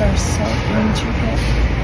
leaves are so intricate.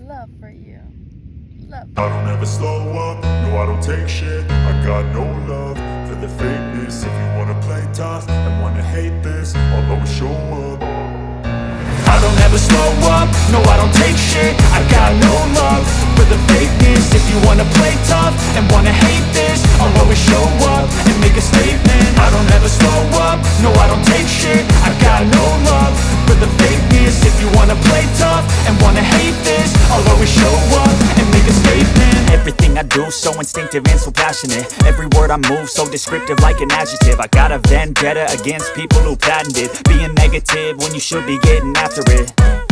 Love for you. Love for I don't ever slow up, no I don't take shit. I got no love for the fakeness. If you wanna play tough and wanna hate this, I'll always show up. I don't ever slow up, no I don't take shit. I got no love for the fakeness. If you wanna play tough and wanna hate this, I'll always show up and make a statement. I don't ever slow up, no I don't take shit. I got no love for the fakeness. If you wanna play tough and wanna hate this, I'll always show up and make a statement. Everything I do so instinctive and so passionate. Every word I move so descriptive like an adjective. I got a vendetta against people who patented being negative when you should be getting after it.